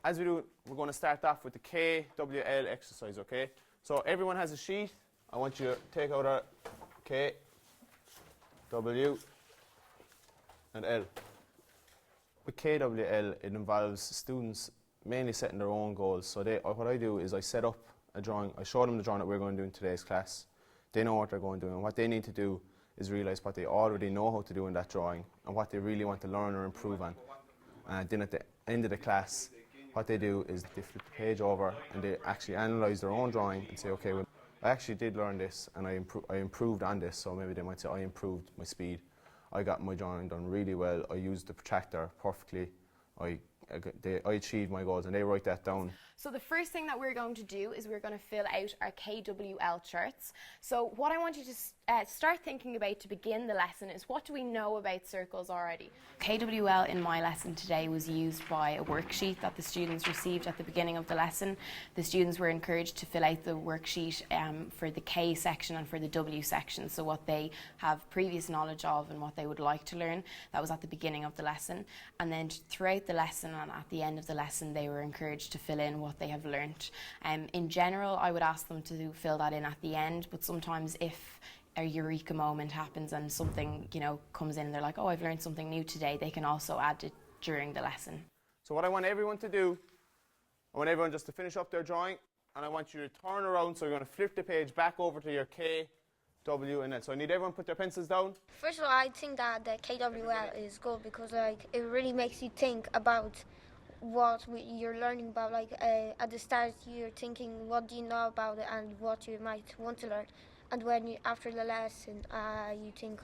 as we do, we're going to start off with the KWL exercise, okay? So everyone has a sheet. I want you to take out a K, W, and L. With KWL, it involves students mainly setting their own goals. So what I do is I set up a drawing. I show them the drawing that we're going to do in today's class. They know what they're going to do, and what they need to do is realise what they already know how to do in that drawing and what they really want to learn or improve on. And then at the end of the class, what they do is they flip the page over and they actually analyse their own drawing and say, okay, well, I actually did learn this and I improved on this. So maybe they might say, I improved my speed. I got my drawing done really well. I used the protractor perfectly. I achieved my goals, and they write that down. So the first thing that we're going to do is we're going to fill out our KWL charts. So what I want you to start thinking about to begin the lesson is, what do we know about circles already? KWL in my lesson today was used by a worksheet that the students received at the beginning of the lesson. The students were encouraged to fill out the worksheet for the K section and for the W section, so what they have previous knowledge of and what they would like to learn. That was at the beginning of the lesson, and then throughout the lesson and at the end of the lesson they were encouraged to fill in what they have learnt. In general, I would ask them to fill that in at the end, but sometimes if a eureka moment happens and something, comes in and they're like, oh, I've learned something new today, they can also add it during the lesson. So what I want everyone to do, I want everyone just to finish up their drawing, and I want you to turn around, so you're going to flip the page back over to your K, W, and L. So I need everyone to put their pencils down. First of all, I think that the KWL is good because it really makes you think about what you're learning about. At the start you're thinking, what do you know about it and what you might want to learn, and when after the lesson you think,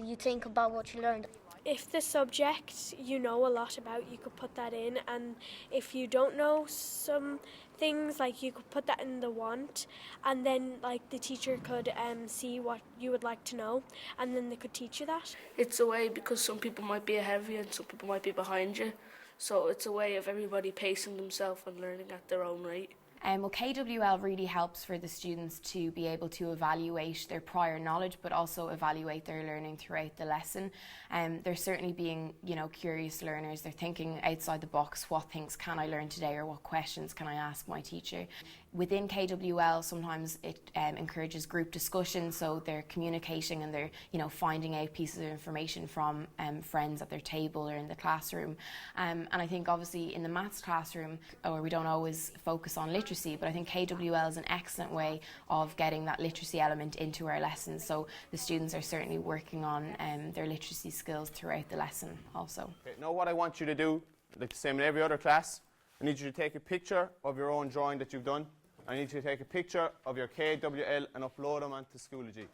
you think about what you learned. If the subject you know a lot about, you could put that in, and if you don't know some things, you could put that in the want, and then the teacher could see what you would like to know, and then they could teach you that. It's a way, because some people might be ahead of you and some people might be behind you, so it's a way of everybody pacing themselves and learning at their own rate. Well, KWL really helps for the students to be able to evaluate their prior knowledge, but also evaluate their learning throughout the lesson. They're certainly being, curious learners. They're thinking outside the box, what things can I learn today, or what questions can I ask my teacher? Within KWL, sometimes it encourages group discussion, so they're communicating and they're, finding out pieces of information from friends at their table or in the classroom. And I think obviously in the maths classroom, we don't always focus on literacy, but I think KWL is an excellent way of getting that literacy element into our lessons. So the students are certainly working on their literacy skills throughout the lesson also. Okay, now what I want you to do, like the same in every other class, I need you to take a picture of your own drawing that you've done. I need you to take a picture of your KWL and upload them onto Schoology.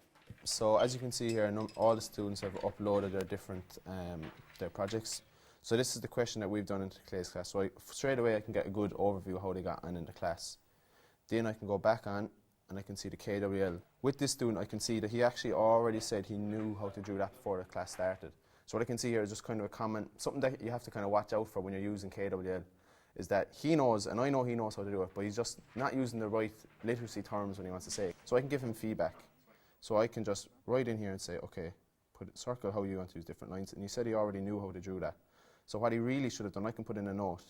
So as you can see here, all the students have uploaded their different their projects. So this is the question that we've done into today's class. So straight away I can get a good overview of how they got on in the class. Then I can go back on and I can see the KWL. With this student I can see that he actually already said he knew how to do that before the class started. So what I can see here is just kind of a comment, something that you have to kind of watch out for when you're using KWL, is that he knows, and I know he knows how to do it, but he's just not using the right literacy terms when he wants to say it. So I can give him feedback. So I can just write in here and say, okay, circle how you want to use different lines. And he said he already knew how to do that. So what he really should have done, I can put in a note.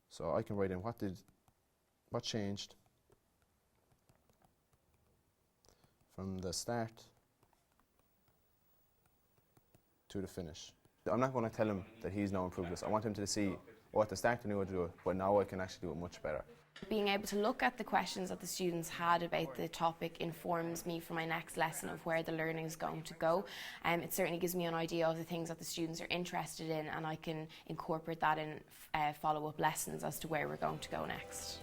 So I can write in what changed from the start to the finish. I'm not going to tell him that he's now improved this. I want him to see, at the start I knew how to do it, but now I can actually do it much better. Being able to look at the questions that the students had about the topic informs me for my next lesson of where the learning is going to go. It certainly gives me an idea of the things that the students are interested in, and I can incorporate that in follow-up lessons as to where we're going to go next.